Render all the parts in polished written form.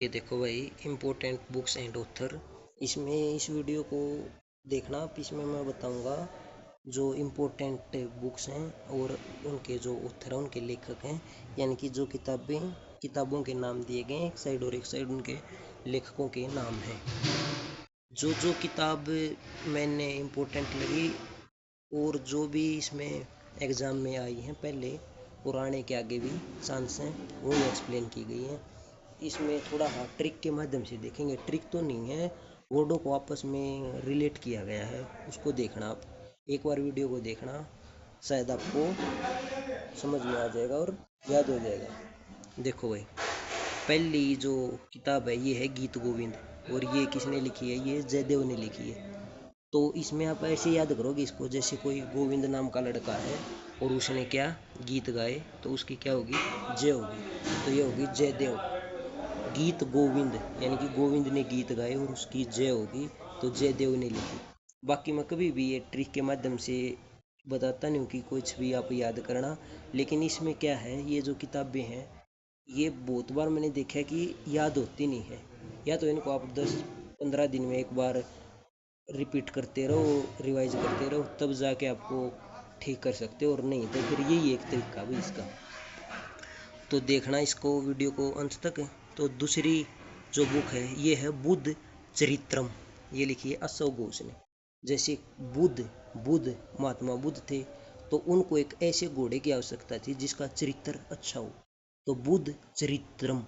ये देखो भाई, इम्पोर्टेंट बुक्स एंड ऑथर। इसमें इस वीडियो को देखना आप। इसमें मैं बताऊंगा जो इम्पोर्टेंट बुक्स हैं और उनके जो ऑथर हैं, उनके लेखक हैं, यानी कि जो किताबों के नाम दिए गए हैं, एक साइड और एक साइड उनके लेखकों के नाम हैं। जो जो किताब मैंने इम्पोर्टेंट लगी और जो भी इसमें एग्ज़ाम में आई हैं पहले पुराने के आगे भी चांस हैं, वो एक्सप्लेन की गई हैं। इसमें थोड़ा ट्रिक के माध्यम से देखेंगे। ट्रिक तो नहीं है, वर्डों को आपस में रिलेट किया गया है, उसको देखना आप। एक बार वीडियो को देखना, शायद आपको समझ में आ जाएगा और याद हो जाएगा। देखो भाई, पहली जो किताब है ये है गीत गोविंद, और ये किसने लिखी है? ये जयदेव ने लिखी है। तो इसमें आप ऐसे याद करोगे इसको, जैसे कोई गोविंद नाम का लड़का है और उसने क्या गीत गाए, तो उसकी क्या होगी? जय होगी। तो ये होगी जयदेव। गीत गोविंद यानी कि गोविंद ने गीत गाए और उसकी जय होगी, तो जयदेव ने लिखी। बाकी मैं कभी भी ये ट्रिक के माध्यम से बताता नहीं हूँ कि कुछ भी आप याद करना, लेकिन इसमें क्या है, ये जो किताबें हैं ये बहुत बार मैंने देखा कि याद होती नहीं है। या तो इनको आप 10-15 दिन में एक बार रिपीट करते रहो, रिवाइज करते रहो, तब जाके आपको ठीक कर सकते हो, और नहीं तो फिर यही एक तरीका भी इसका। तो देखना इसको, वीडियो को अंत तक। तो दूसरी जो बुक है ये है बुद्ध चरित्रम। ये लिखी है अशोक घोष ने। जैसे बुद्ध महात्मा बुद्ध थे, तो उनको एक ऐसे घोड़े की आवश्यकता थी जिसका चरित्र अच्छा हो, तो बुद्ध चरित्रम।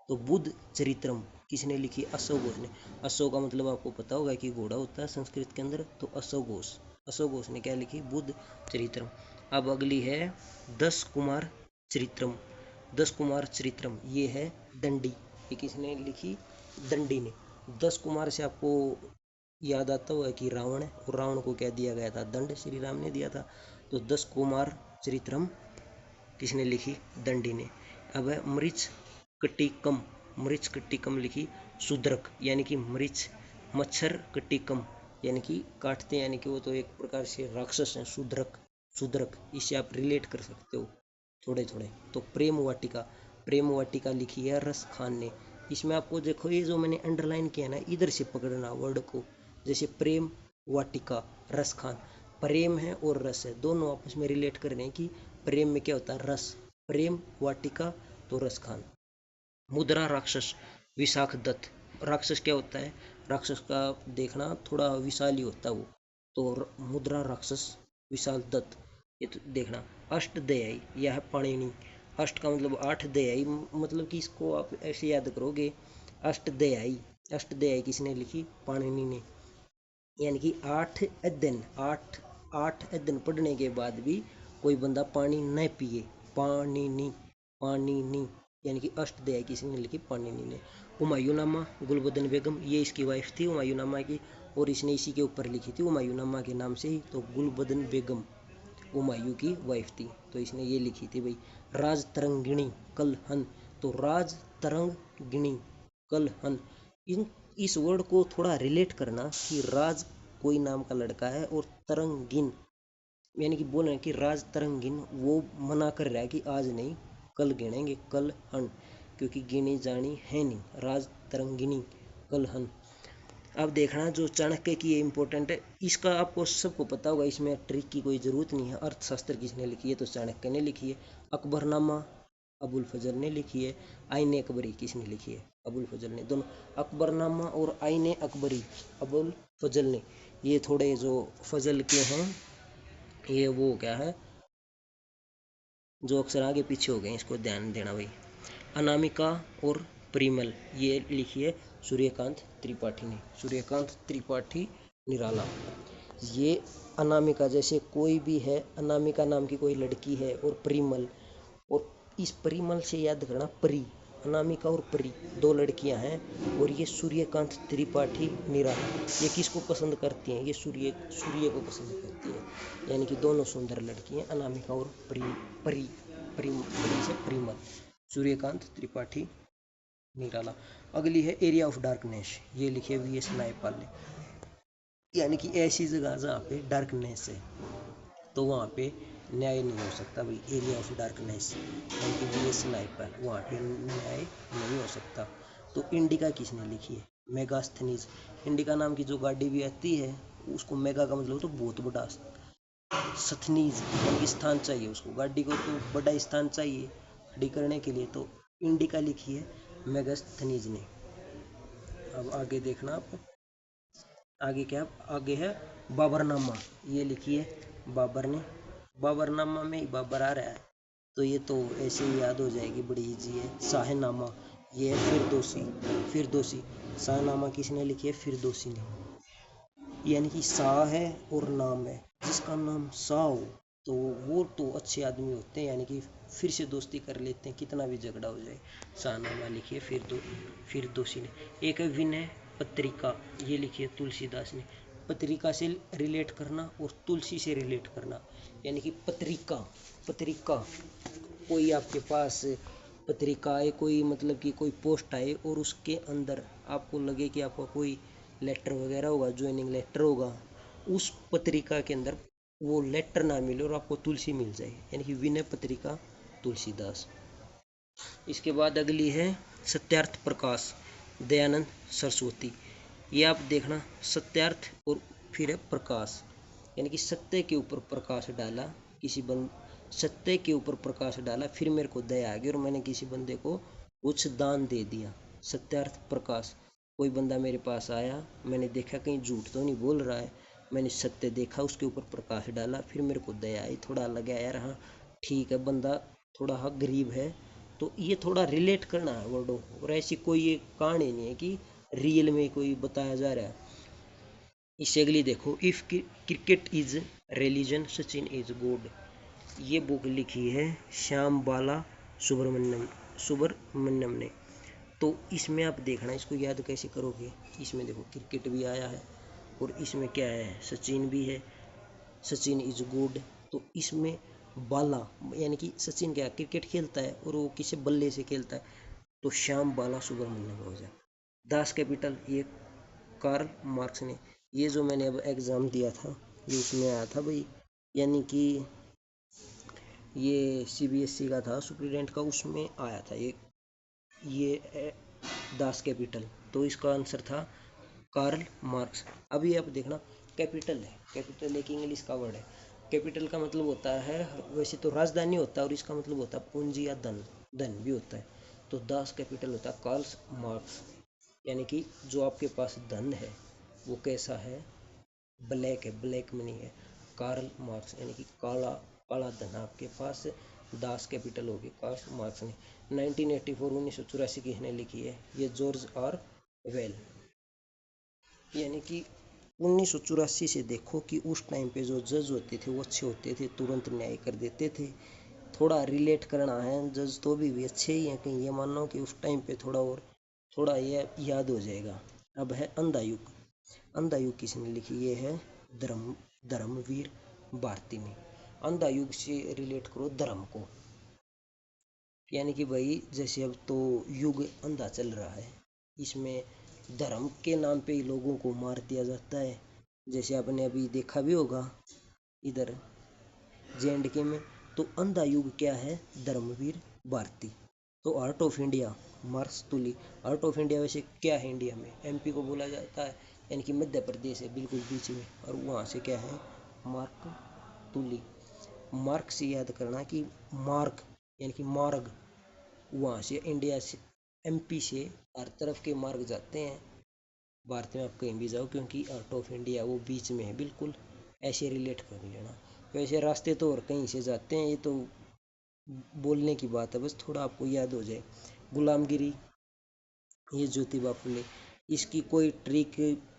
तो बुद्ध चरित्रम किसने लिखी? अशोक घोष ने। अशोक का मतलब आपको पता होगा कि घोड़ा होता है संस्कृत के अंदर, तो अशोक घोष ने क्या लिखी? बुद्ध चरित्रम। अब अगली है 10 कुमार चरित्रम। 10 कुमार चरित्रम ये है दंडी। ये किसने लिखी? दंडी ने। 10 कुमार से आपको याद आता हुआ कि रावण है, और रावण को क्या दिया गया था? दंड, श्री राम ने दिया था। तो 10 कुमार चरित्रम किसने लिखी? दंडी ने। अब है मृच कट्टिकम लिखी शूद्रक, यानी कि मृच मच्छर कट्टिकम यानी कि काटते हैं, यानी कि वो तो एक प्रकार से राक्षस हैं। शूद्रक इससे आप रिलेट कर सकते हो थोड़े थोड़े। तो प्रेम वाटिका लिखी है रस खान ने। इसमें आपको देखो, ये जो मैंने अंडरलाइन किया ना, इधर से पकड़ना वर्ड को। जैसे प्रेम वाटिका रस खान, प्रेम है और रस है, दोनों आपस में रिलेट कर रहे हैं कि प्रेम में क्या होता है? रस। प्रेम वाटिका तो रस खान। मुद्रा राक्षस विशाख दत्त। राक्षस क्या होता है? राक्षस का देखना थोड़ा विशाल ही होता है वो, तो मुद्रा राक्षस विशाल दत्त। ये तो देखना। अष्टदयाई यह है पाणिनि। अष्ट का मतलब 8, दयाई मतलब कि इसको आप ऐसे याद करोगे, अष्टदयाई किसने लिखी? पाणिनि ने। यानी कि 8 अध्ययन पढ़ने के बाद भी कोई बंदा पानी न पिए, पानी नी यानी कि अष्टदयाई किसने लिखी? पाणिनि ने। हुमायूंनामा गुलबदन बेगम, ये इसकी वाइफ थी हुमायूंनामा की, और इसने इसी के ऊपर लिखी थी हुमायूंनामा के नाम से ही, तो गुलबदन बेगम हुमायूं की वाइफ थी, तो इसने ये लिखी थी भाई। राज तरंगिणी कलहन, तो राज तरंगिणी कलहन, इन इस वर्ड को थोड़ा रिलेट करना कि राज कोई नाम का लड़का है, और तरंगिन यानी कि बोल रहे हैं कि राज तरंगिन, वो मना कर रहा है कि आज नहीं कल गिनेंगे, कल हन, क्योंकि गिनी जानी है नहीं। राज तरंगिनी कल हन। अब देखना जो चाणक्य की ये इंपॉर्टेंट है, इसका आपको सबको पता होगा, इसमें ट्रिक की कोई ज़रूरत नहीं है। अर्थशास्त्र किसने लिखी है? तो चाणक्य ने लिखी है। अकबरनामा अबुल फजल ने लिखी है। आईने अकबरी किसने लिखी है? अबुल फजल ने। दोनों अकबरनामा और आईने अकबरी अबुल फजल ने। ये थोड़े जो फजल के हैं, ये वो क्या है, जो अक्सर आगे पीछे हो गए, इसको ध्यान देना भाई। अनामिका और परिमल ये लिखी है सूर्यकांत त्रिपाठी ने। सूर्यकांत त्रिपाठी निराला। ये अनामिका, जैसे कोई भी है, अनामिका नाम की कोई लड़की है, और परिमल, और इस परिमल से याद करना परी। अनामिका और परी दो लड़कियां हैं, और ये सूर्यकांत त्रिपाठी निराला, ये किसको पसंद करती हैं? ये सूर्य को पसंद करती है, यानी कि दोनों सुंदर लड़की हैं, अनामिका और परी से परिमल। सूर्यकांत त्रिपाठी निराला। अगली है एरिया ऑफ डार्कनेस, ये लिखे वी एस नायपाल ने। यानी कि ऐसी जगह जहाँ पे डार्कनेस है, तो वहाँ पे न्याय नहीं हो सकता भाई। एरिया ऑफ डार्कनेस यानी कि वी एस नायपाल, वहाँ पे न्याय नहीं हो सकता। तो इंडिका किसने लिखी है? मेगास्थनीज। इंडिका नाम की जो गाड़ी भी आती है उसको मेगा का मतलब तो बहुत बड़ा, सथनीज यानी कि स्थान चाहिए उसको, गाड़ी को तो बड़ा स्थान चाहिए खड़ी करने के लिए, तो इंडिका लिखी है मेगास्थनीज ने। अब आगे देखना आप, आगे क्या, आगे है बाबरनामा, ये लिखी है बाबर ने। बाबरनामा में ही बाबर आ रहा है, तो ये तो ऐसे ही याद हो जाएगी, बड़ी इजी है। शाहनामा, ये है फिरदौसी। फिरदौसी, शाहनामा किसने लिखी है? फिरदौसी ने। यानी कि शाह है और नाम है, जिसका नाम शाह हो तो वो तो अच्छे आदमी होते हैं, यानी कि फिर से दोस्ती कर लेते हैं कितना भी झगड़ा हो जाए। शाहनामा लिखिए फिरदौसी ने। एक है विनय पत्रिका, ये लिखिए तुलसीदास ने। पत्रिका से रिलेट करना और तुलसी से रिलेट करना, यानी कि पत्रिका, पत्रिका कोई आपके पास पत्रिका आए, कोई मतलब कि कोई पोस्ट आए और उसके अंदर आपको लगे कि आपका कोई लेटर वगैरह होगा, ज्वाइनिंग लेटर होगा, उस पत्रिका के अंदर वो लेटर ना मिले और आपको तुलसी मिल जाए, यानी कि विनय पत्रिका तुलसीदास। इसके बाद अगली है सत्यार्थ प्रकाश, दयानंद सरस्वती। ये आप देखना, सत्यार्थ और फिर है प्रकाश, यानी कि सत्य के ऊपर प्रकाश डाला, किसी बंद सत्य के ऊपर प्रकाश डाला, फिर मेरे को दया आ गई और मैंने किसी बंदे को कुछ दान दे दिया। सत्यार्थ प्रकाश, कोई बंदा मेरे पास आया, मैंने देखा कहीं झूठ तो नहीं बोल रहा है, मैंने सत्य देखा, उसके ऊपर प्रकाश डाला, फिर मेरे को दया आई, थोड़ा लगा यार हाँ ठीक है बंदा थोड़ा हाँ गरीब है, तो ये थोड़ा रिलेट करना है वर्डों को, और ऐसी कोई ये कहानी नहीं है कि रियल में कोई बताया जा रहा है। इससे अगली देखो, if cricket is religion Sachin is God. ये बुक लिखी है श्याम बाला सुब्रमण्यम ने। तो इसमें आप देखना, इसको याद कैसे करोगे, इसमें देखो क्रिकेट भी आया है और इसमें क्या है, सचिन भी है, सचिन इज गुड। तो इसमें बाला, यानी कि सचिन क्या क्रिकेट खेलता है और वो किसी बल्ले से खेलता है, तो श्याम बाला सुब्रमण्यम हो जाए। दास कैपिटल, ये कार्ल मार्क्स ने। ये जो मैंने अब एग्ज़ाम दिया था ये उसमें आया था भाई, यानी कि ये सीबीएसई का था सुप्रीडेंट का, उसमें आया था ये दास कैपिटल, तो इसका आंसर था कार्ल मार्क्स। अभी आप देखना, कैपिटल है, कैपिटल एक इंग्लिश का वर्ड है। कैपिटल का मतलब होता है, वैसे तो राजधानी होता है और इसका मतलब होता है पूंजी या धन, धन भी होता है। तो दास कैपिटल होता है कार्ल मार्क्स, यानी कि जो आपके पास धन है वो कैसा है, ब्लैक है, ब्लैक मनी है। कार्ल मार्क्स यानी कि काला, काला धन आपके पास, दास कैपिटल होगी कार्ल मार्क्स ने। 1984 1984 किसने लिखी है? ये जॉर्ज आर वेल। यानी कि 1984 से देखो कि उस टाइम पे जो जज होते थे वो अच्छे होते थे, तुरंत न्याय कर देते थे। थोड़ा रिलेट करना है, जज तो भी अच्छे ही हैं, कहीं ये मान लो कि उस टाइम पे थोड़ा और थोड़ा ये याद हो जाएगा। अब है अंधा युग। अंधा युग किसने लिखी? ये है धर्मवीर भारती ने। अंधा युग से रिलेट करो धर्म को, यानी कि भाई जैसे अब तो युग अंधा चल रहा है, इसमें धर्म के नाम पे ही लोगों को मार दिया जाता है। जैसे आपने अभी देखा भी होगा इधर जे.एंड.के में। तो अंधा युग क्या है? धर्मवीर भारती। तो art of India marks Tuli. Art of India वैसे क्या है? इंडिया में एमपी को बोला जाता है, यानी कि मध्य प्रदेश है बिल्कुल बीच में, और वहाँ से क्या है? मार्क तुली। मार्क से याद करना कि मार्क यानी कि मार्ग, वहाँ से इंडिया से एमपी से हर तरफ के मार्ग जाते हैं भारत में, आप कहीं भी जाओ, क्योंकि आउट ऑफ इंडिया वो बीच में है बिल्कुल, ऐसे रिलेट कर लेना। वैसे रास्ते तो और कहीं से जाते हैं, ये तो बोलने की बात है, बस थोड़ा आपको याद हो जाए। गुलामगिरी, ये ज्योतिबा फुले। इसकी कोई ट्रिक,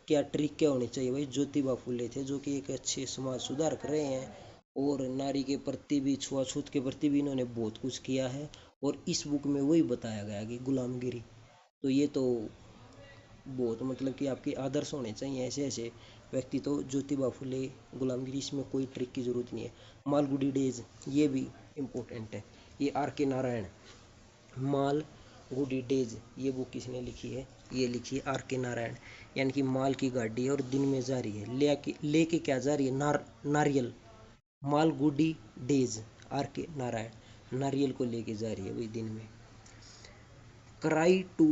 क्या होनी चाहिए भाई? ज्योतिबा फुले थे जो कि एक अच्छे समाज सुधार कर रहे हैं, और नारी के प्रति भी, छुआछूत के प्रति भी इन्होंने बहुत कुछ किया है, और इस बुक में वही बताया गया कि गुलामगिरी। तो ये तो बहुत मतलब कि आपके आदर्श होने चाहिए ऐसे ऐसे व्यक्ति, तो ज्योतिबा फुले, गुलामगिरी, इसमें कोई ट्रिक की जरूरत नहीं है। मालगुडी डेज, ये भी इम्पोर्टेंट है, ये आर के नारायण। माल गुडी डेज, ये बुक किसने लिखी है? ये लिखी है आर के नारायण। यानी कि माल की गाड़ी है और दिन में जा रही है, लेके क्या जा रही है? नारियल। माल गुडी डेज, आर के नारायण, नारियल को लेके जा रही है वही दिन में। क्राई टू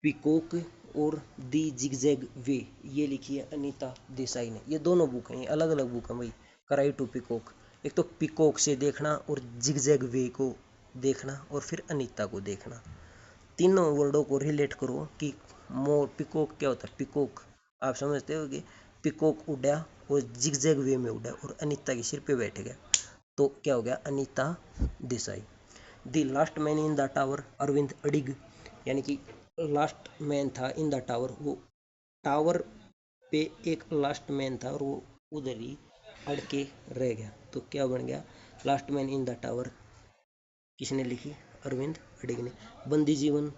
पिकॉक और दी जिगजैग वे, ये लिखी है अनीता देसाई ने। ये दोनों बुक हैं, ये अलग अलग बुक हैं भाई। कराई टू पिकॉक, एक तो पिकॉक से देखना और जिगजैग वे को देखना और फिर अनीता को देखना। तीनों वर्डों को रिलेट करो कि मोर पिकॉक क्या होता है। पिकॉक आप समझते हो कि पिकॉक उड़ा और जिगजैग वे में उड़ा और अनीता के सिर पे बैठ गया, तो क्या हो गया, Anita Desai. The last man in the tower, Aravind Adiga, यानी कि लास्ट मैन था इन द टावर, वो टावर पे एक लास्ट मैन था और वो उधर ही अड़ के रह गया, तो क्या बन गया, last man in the tower. किसने लिखी, अरविंद अडिग ने। बंदी जीवन,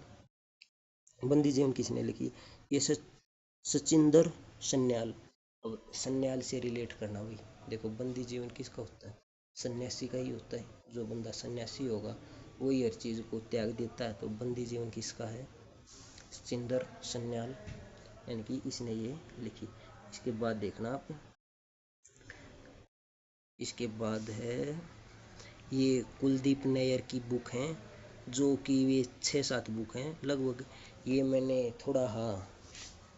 बंदी जीवन किसने लिखी, ये सचिंदर सन्याल। अब सन्याल से रिलेट करना भाई, देखो बंदी जीवन किसका होता है, सन्यासी का ही होता है। जो बंदा सन्यासी होगा वही हर चीज को त्याग देता है, तो बंदी जीवन किसका है, सचिंदर सन्याल, यानी कि इसने ये लिखी। इसके बाद देखना आप, इसके बाद है ये कुलदीप नैयर की बुक हैं, जो कि ये 6-7 बुक हैं लगभग। ये मैंने थोड़ा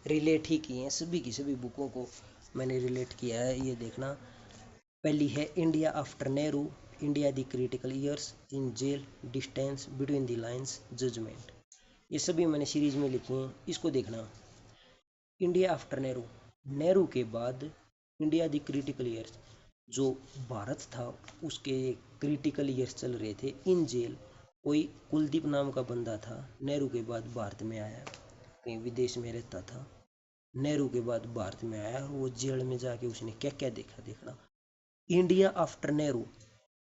रिलेट ही किए हैं, सभी की सभी बुकों को मैंने रिलेट किया है, ये देखना। पहली है India after Nehru, India the critical years, in jail, distance, between the lines, judgement. ये सभी मैंने सीरीज में लिखी हैं, इसको देखना। इंडिया आफ्टर नेहरू, नेहरू के बाद इंडिया द क्रिटिकल ईयर्स, जो भारत था उसके क्रिटिकल ईयर्स चल रहे थे। इन जेल, कोई कुलदीप नाम का बंदा था, नेहरू के बाद भारत में आया, कहीं विदेश में रहता था, नेहरू के बाद भारत में आया और वो जेल में जाके उसने क्या क्या देखा, देखना। इंडिया आफ्टर नेहरू,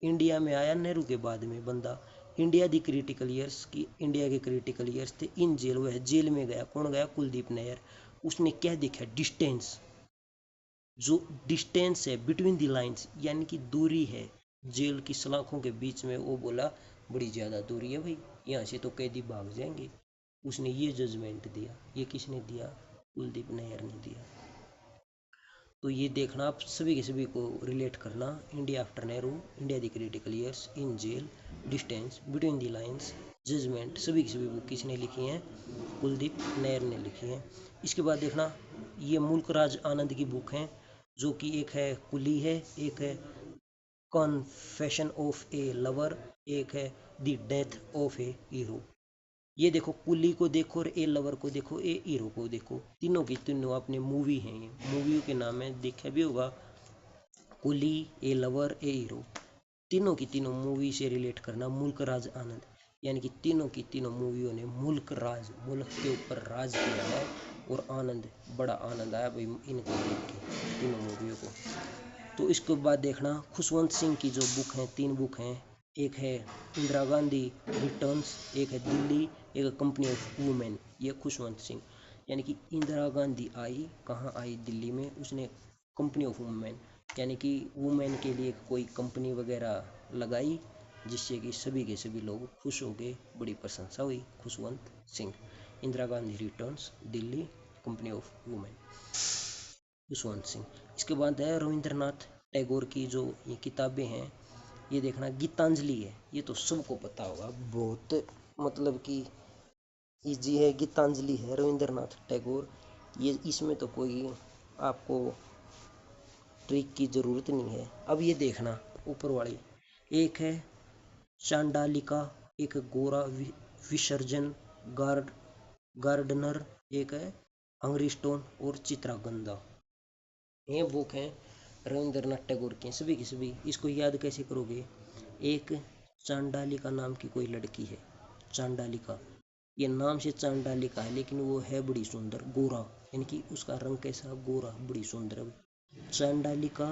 इंडिया में आया नेहरू के बाद में बंदा। इंडिया दी क्रिटिकल ईयर्स की, इंडिया के क्रिटिकल ईयर्स थे। इन जेल, वह जेल में गया, कौन गया, कुलदीप नैयर। उसने क्या देखा, डिस्टेंस, जो डिस्टेंस है बिटवीन दी लाइंस, यानी कि दूरी है जेल की सलाखों के बीच में, वो बोला बड़ी ज़्यादा दूरी है भाई, यहाँ से तो कैदी भाग जाएंगे। उसने ये जजमेंट दिया। ये किसने दिया, कुलदीप नैयर ने दिया। तो ये देखना आप सभी के सभी को रिलेट करना। India after Nehru, India the critical years, in jail, distance, between the lines, judgement, सभी की सभी बुक किसने लिखी हैं, कुलदीप नैयर ने लिखी हैं। इसके बाद देखना, ये मुल्क राज आनंद की बुक हैं, जो कि एक है कुली है, एक है कॉन्फेशन ऑफ ए लवर, एक है the death of A hero. ये देखो, कुली को देखो और ए लवर को देखो, ए हीरो को देखो, तीनों की तीनों अपने मूवी हैं, ये मूवियों के नाम है, देखा भी होगा, कुली, ए लवर, ए हीरो। तीनों की तीनों मूवी से रिलेट करना। मुल्क राज आनंद, यानी कि तीनों की तीनों मूवियों ने मुल्क राज, मुल्क के ऊपर राज किया है, और आनंद, बड़ा आनंद आया भाई इनको देख के, तीनों मूवियों को। तो इसके बाद देखना, खुशवंत सिंह की जो बुक हैं, 3 बुक हैं, एक है इंदिरा गांधी रिटर्न्स, एक है दिल्ली, एक है कंपनी ऑफ वुमेन। ये खुशवंत सिंह, यानी कि इंदिरा गांधी आई, कहाँ आई, दिल्ली में, उसने कंपनी ऑफ वुमेन, यानी कि वुमेन के लिए कोई कंपनी वगैरह लगाई, जिससे कि सभी के सभी लोग खुश हो गए, बड़ी प्रशंसा हुई। Khushwant Singh, Indira Gandhi returns, Delhi, company of women, Khushwant Singh. इसके बाद है रविंद्रनाथ टैगोर की जो ये किताबें हैं, ये देखना, गीतांजलि है, ये तो सबको पता होगा, बहुत मतलब कि इजी है, गीतांजलि है रविंद्रनाथ टैगोर। ये इसमें तो कोई आपको ट्रिक की जरूरत नहीं है। अब ये देखना ऊपर वाली, एक है चांडालिका, एक गोरा विसर्जन, गार्ड गार्डनर, एक है हंगरी स्टोन और चित्रागंधा। ये बुक हैं रविंद्रनाथ टैगोर की, सभी की सभी। इसको याद कैसे करोगे, एक चांडालिका नाम की कोई लड़की है, चांडालिका, ये नाम से चांडालिका है, लेकिन वो है बड़ी सुंदर, गोरा, यानी कि उसका रंग कैसा, गोरा, बड़ी सुंदर है। चांडालिका,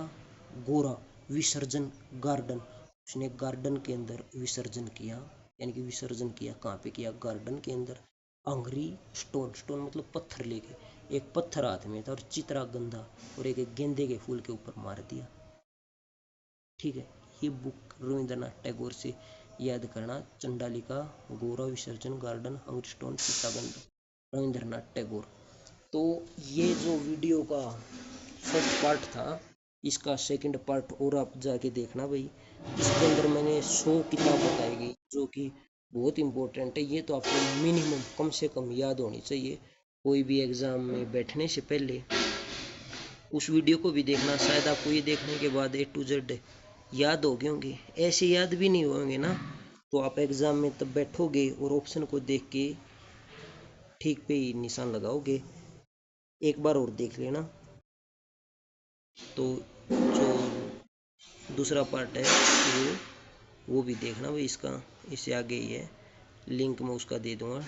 गोरा, विसर्जन, गार्डन, उसने गार्डन के अंदर विसर्जन किया, यानी कि विसर्जन किया, कहाँ पे किया, गार्डन के अंदर। अंगरी स्टोन, स्टोन मतलब पत्थर लेके, एक पत्थर हाथ में था, और चित्रागंधा, और एक गेंदे के फूल के ऊपर मार दिया। ठीक है, ये बुक रविंद्रनाथ टैगोर से याद करना, चंडालिका, गोरा विसर्जन, गार्डन, अंगरी स्टोन, चित्रागंधा, रविंद्रनाथ टैगोर। तो ये जो वीडियो का फर्स्ट पार्ट था, इसका सेकंड पार्ट और आप जाके देखना भाई। इसके अंदर मैंने 100 किताब बताई गई, जो कि बहुत इम्पोर्टेंट है ये, तो आपको मिनिमम कम से कम याद होनी चाहिए कोई भी एग्ज़ाम में बैठने से पहले। उस वीडियो को भी देखना, शायद आपको ये देखने के बाद A to Z याद हो गए होंगे। ऐसे याद भी नहीं होंगे ना, तो आप एग्ज़ाम में तब बैठोगे और ऑप्शन को देख के ठीक पे ही निशान लगाओगे। एक बार और देख लेना। तो जो दूसरा पार्ट है वो भी देखना भाई, इसका इससे आगे ही है, लिंक मैं उसका दे दूंगा।